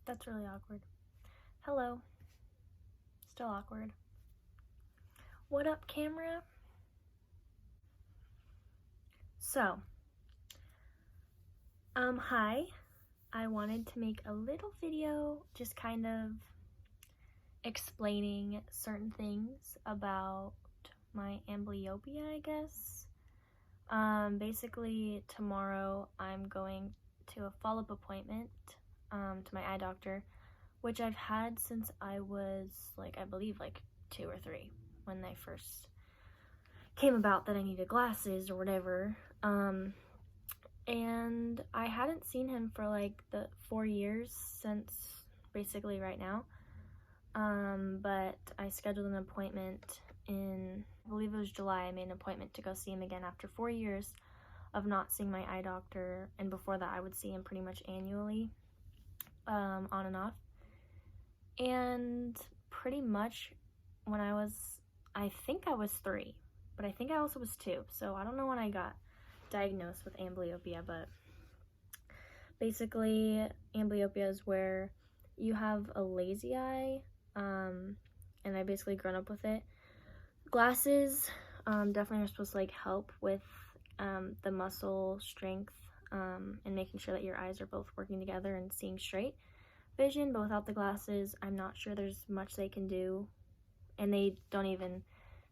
That's really awkward. Hello. Still awkward. What up, camera? So, hi. I wanted to make a little video just kind of explaining certain things about my amblyopia, I guess. Basically, tomorrow I'm going to a follow-up appointment to my eye doctor, which I've had since I was I believe 2 or 3 when they first came about that I needed glasses or whatever. And I hadn't seen him for the 4 years since basically right now. But I scheduled an appointment in, I believe it was July. I made an appointment to go see him again after 4 years of not seeing my eye doctor, and before that I would see him pretty much annually, on and off. And pretty much when I think I was 3, but I think I also was 2, so I don't know when I got diagnosed with amblyopia, but basically amblyopia is where you have a lazy eye, and I basically grown up with it. Glasses definitely are supposed to help with the muscle strength and making sure that your eyes are both working together and seeing straight vision, but without the glasses I'm not sure there's much they can do, and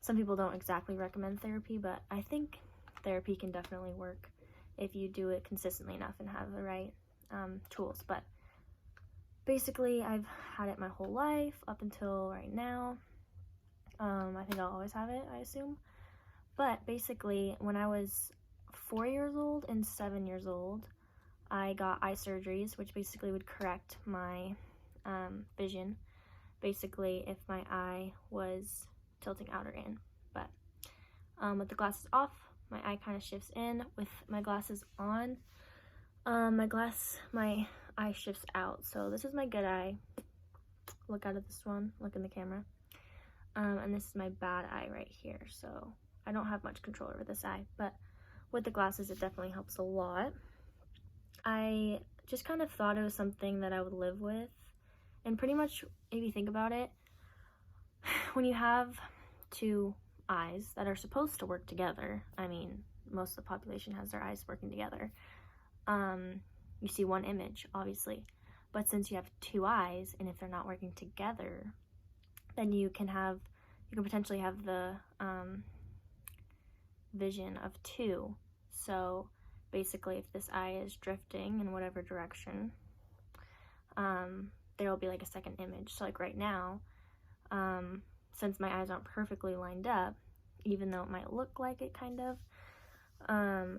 some people don't exactly recommend therapy, but I think therapy can definitely work if you do it consistently enough and have the right tools. But basically I've had it my whole life up until right now. I think I'll always have it, I assume. But basically when I was 4 years old and 7 years old, I got eye surgeries, which basically would correct my vision, basically if my eye was tilting out or in. But with the glasses off, my eye kind of shifts in. With my glasses on, my eye shifts out. So this is my good eye. Look out of this one, look in the camera. And this is my bad eye right here. So I don't have much control over this eye, but with the glasses it definitely helps a lot. I just kind of thought it was something that I would live with, and pretty much if you think about it, when you have 2 eyes that are supposed to work together, I mean most of the population has their eyes working together, you see one image obviously, but since you have 2 eyes and if they're not working together, then you can potentially have the vision of 2. So basically if this eye is drifting in whatever direction, there will be a second image. So right now, since my eyes aren't perfectly lined up, even though it might look like it kind of,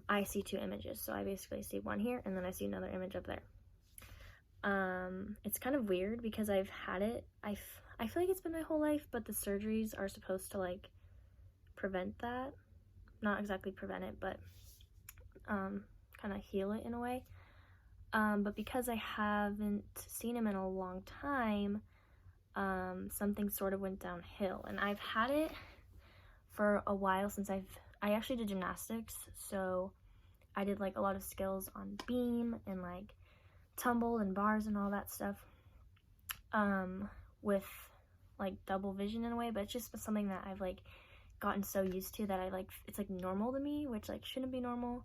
I see 2 images. So I basically see one here and then I see another image up there. It's kind of weird because I've had it, I feel like it's been my whole life, but the surgeries are supposed to prevent that. Not exactly prevent it, but kind of heal it in a way. But because I haven't seen him in a long time, something sort of went downhill, and I've had it for a while since I actually did gymnastics, so I did a lot of skills on beam and tumble and bars and all that stuff, with double vision in a way, but it's just something that I've gotten so used to that it's normal to me, which shouldn't be normal.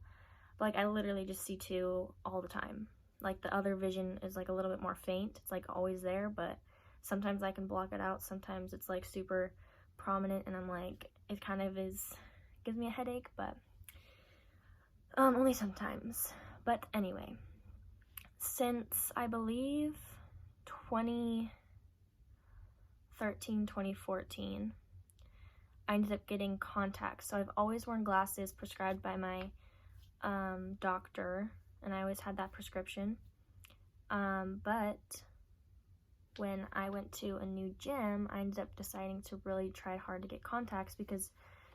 But I literally just see 2 all the time. The other vision is a little bit more faint. It's always there, but sometimes I can block it out. Sometimes it's super prominent and I'm it kind of gives me a headache, but only sometimes. But anyway, since I believe 2013, 2014, I ended up getting contacts. So I've always worn glasses prescribed by my doctor, and I always had that prescription. But when I went to a new gym, I ended up deciding to really try hard to get contacts because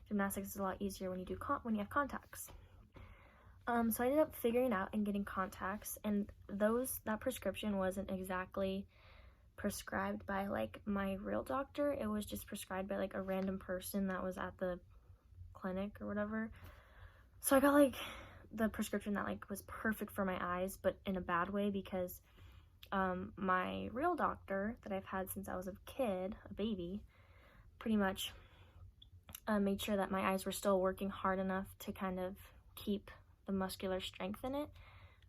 gymnastics is a lot easier when you have contacts. So I ended up figuring out and getting contacts, and that prescription wasn't exactly prescribed by my real doctor. It was just prescribed by a random person that was at the clinic or whatever. So I got the prescription that was perfect for my eyes, but in a bad way, because my real doctor that I've had since I was a kid, a baby, pretty much made sure that my eyes were still working hard enough to kind of keep the muscular strength in it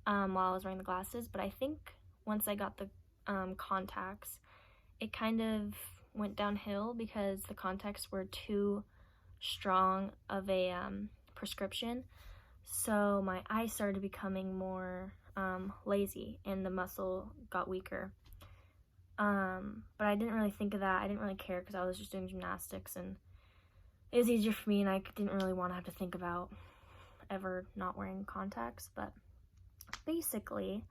while I was wearing the glasses. But I think once I got the contacts, it kind of went downhill because the contacts were too strong of a prescription. So my eyes started becoming more lazy and the muscle got weaker. But I didn't really think of that. I didn't really care because I was just doing gymnastics and it was easier for me, and I didn't really want to have to think about ever not wearing contacts. But basically,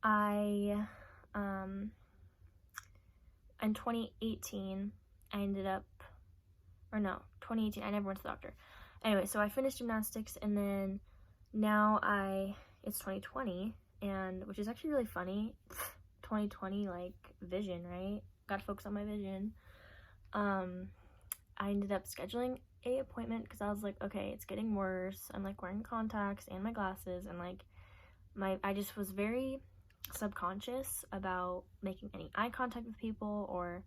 in 2018, I ended up, or no, 2018, I never went to the doctor. Anyway, so I finished gymnastics, and then now it's 2020, and which is actually really funny. 2020, like, vision, right? Gotta focus on my vision. I ended up scheduling a appointment because I was like, okay, it's getting worse. I'm like wearing contacts and my glasses, and like I just was very subconscious about making any eye contact with people, or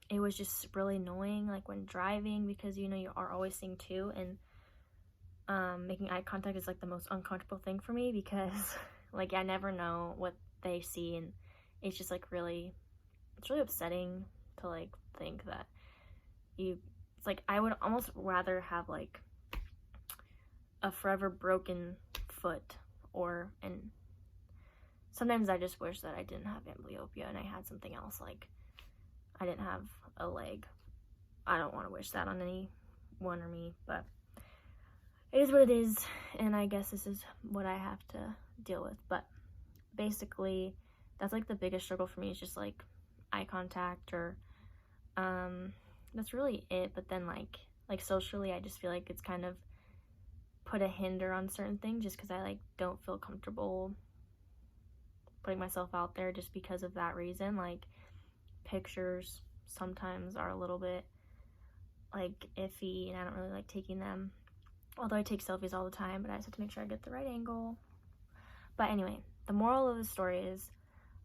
it was just really annoying like when driving because you are always seeing two, and making eye contact is like the most uncomfortable thing for me because like I never know what they see, and it's just like it's really upsetting to like think that it's like I would almost rather have like a forever broken foot, and sometimes I just wish that I didn't have amblyopia and I had something else, like I didn't have a leg. I don't want to wish that on anyone or me, but it is what it is, and I guess this is what I have to deal with. But basically that's like the biggest struggle for me, is just like eye contact, or that's really it. But then like socially, I just feel like it's kind of put a hinder on certain things just because I like don't feel comfortable putting myself out there just because of that reason. Like pictures sometimes are a little bit like iffy, and I don't really like taking them, although I take selfies all the time, but I just have to make sure I get the right angle. But anyway, the moral of the story is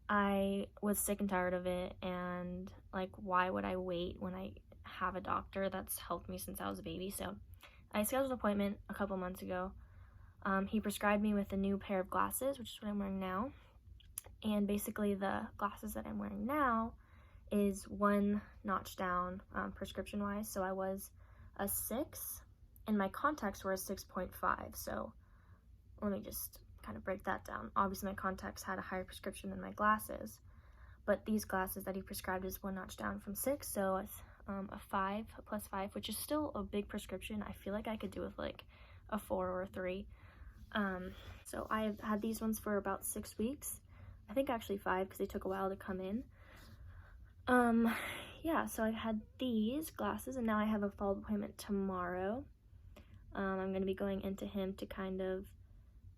I was sick and tired of it, and like why would I wait when I have a doctor that's helped me since I was a baby? So I scheduled an appointment a couple months ago. He prescribed me with a new pair of glasses, which is what I'm wearing now. And basically the glasses that I'm wearing now is one notch down prescription wise. So I was a 6 and my contacts were a 6.5. So let me just kind of break that down. Obviously my contacts had a higher prescription than my glasses, but these glasses that he prescribed is one notch down from 6. So it's a 5, a +5, which is still a big prescription. I feel like I could do with like a 4 or a 3. So I've had these ones for about 6 weeks. I think actually 5 because they took a while to come in. Yeah, so I've had these glasses, and now I have a follow-up appointment tomorrow. I'm going to be going into him to kind of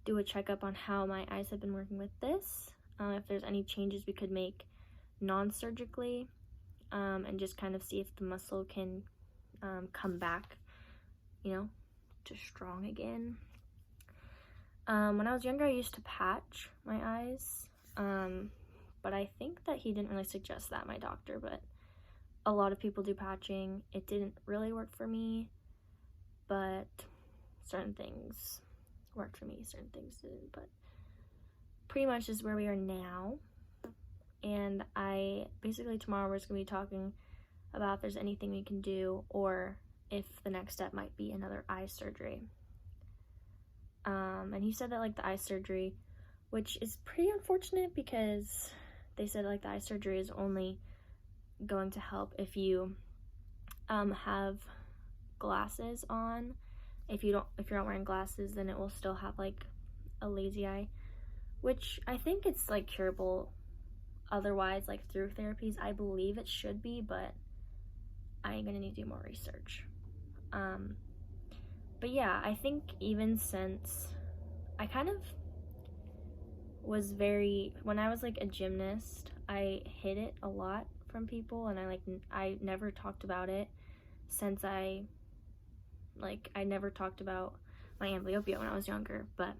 do a checkup on how my eyes have been working with this, if there's any changes we could make non-surgically, and just kind of see if the muscle can come back, to strong again. When I was younger, I used to patch my eyes, but I think that he didn't really suggest that, my doctor, but a lot of people do patching. It didn't really work for me, but certain things worked for me, certain things didn't. But pretty much is where we are now, and basically tomorrow we're just going to be talking about if there's anything we can do, or if the next step might be another eye surgery. And he said that like the eye surgery, which is pretty unfortunate because they said like the eye surgery is only going to help if you have glasses on. If you're not wearing glasses, then it will still have like a lazy eye, which I think it's like curable otherwise, like through therapies. I believe it should be, but I am gonna need to do more research. But yeah, I think even since I kind of was when I was like a gymnast, I hid it a lot from people, and I never talked about it since I never talked about my amblyopia when I was younger, but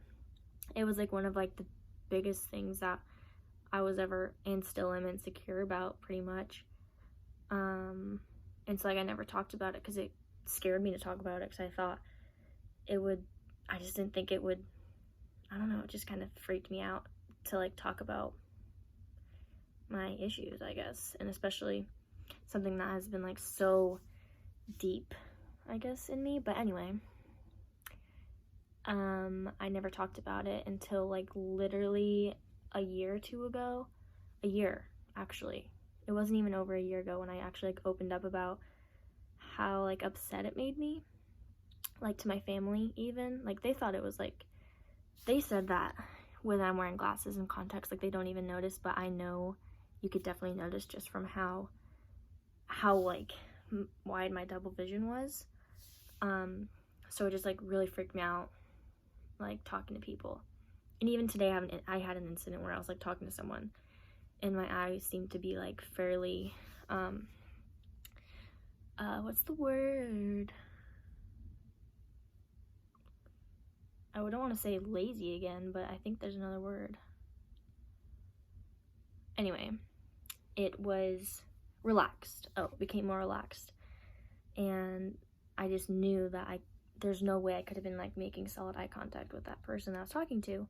it was like one of like the biggest things that I was ever and still am insecure about, pretty much. And so like I never talked about it because it scared me to talk about it, because I thought it would, I just didn't think it would, I don't know, it just kind of freaked me out to like talk about my issues, I guess, and especially something that has been like so deep, I guess, in me. But anyway, I never talked about it until like literally a year or two ago. A year, actually. It wasn't even over a year ago when I actually like opened up about how like upset it made me, like to my family even. Like they thought it was like, they said that when I'm wearing glasses and contacts, like they don't even notice, but I know you could definitely notice just from how like wide my double vision was. So it just like really freaked me out, like talking to people. And even today I had an incident where I was like talking to someone and my eyes seemed to be like fairly what's the word? I don't want to say lazy again, but I think there's another word. Anyway, it was relaxed. Oh, it became more relaxed. And I just knew that there's no way I could have been like making solid eye contact with that person that I was talking to.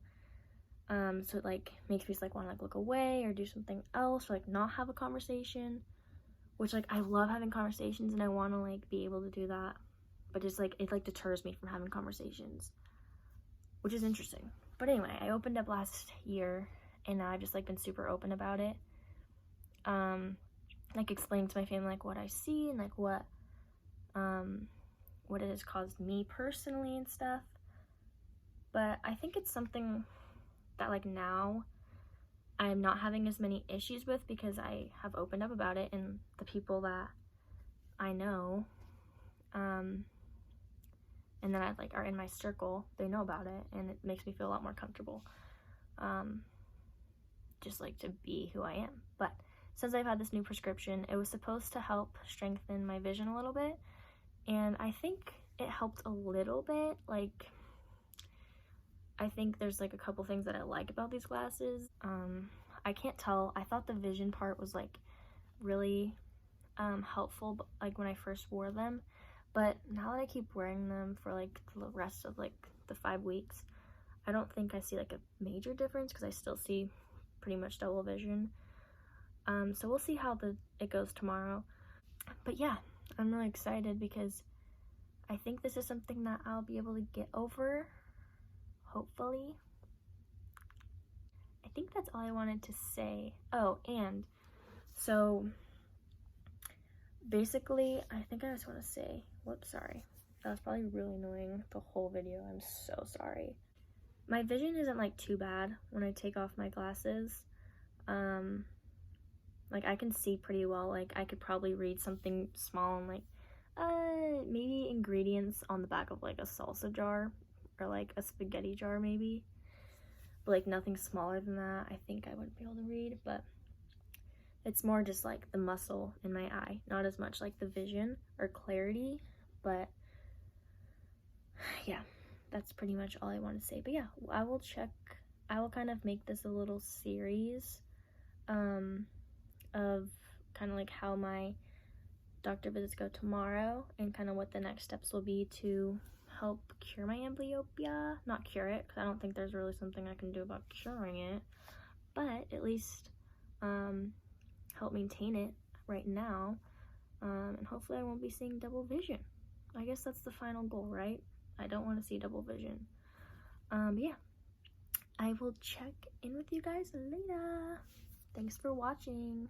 So it like makes me like want to like look away or do something else, or like not have a conversation, which like I love having conversations and I want to like be able to do that, but just like it like deters me from having conversations, which is interesting. But anyway, I opened up last year and I've just like been super open about it, like explaining to my family like what I see and like what it has caused me personally and stuff. But I think it's something that like now I'm not having as many issues with because I have opened up about it, and the people that I know and that I like are in my circle, they know about it, and it makes me feel a lot more comfortable, just like to be who I am. But since I've had this new prescription, it was supposed to help strengthen my vision a little bit, and I think it helped a little bit. Like I think there's like a couple things that I like about these glasses. I can't tell. I thought the vision part was like really helpful, like when I first wore them, but now that I keep wearing them for like the rest of like the 5 weeks, I don't think I see like a major difference because I still see pretty much double vision. So we'll see how it goes tomorrow. But yeah, I'm really excited because I think this is something that I'll be able to get over, hopefully. I think that's all I wanted to say. Oh, and so basically, I think I just want to say, whoops, sorry. That was probably really annoying the whole video. I'm so sorry. My vision isn't like too bad when I take off my glasses. Like I can see pretty well. Like I could probably read something small and like maybe ingredients on the back of like a salsa jar or like a spaghetti jar maybe. But like nothing smaller than that I think I wouldn't be able to read. But it's more just like the muscle in my eye, not as much like the vision or clarity. But yeah, that's pretty much all I want to say. But yeah, I will kind of make this a little series of kind of like how my doctor visits go tomorrow and kind of what the next steps will be to help cure my amblyopia. Not cure it, because I don't think there's really something I can do about curing it, but at least help maintain it right now, and hopefully I won't be seeing double vision. I guess that's the final goal, right? I don't want to see double vision. But yeah, I will check in with you guys later. Thanks for watching.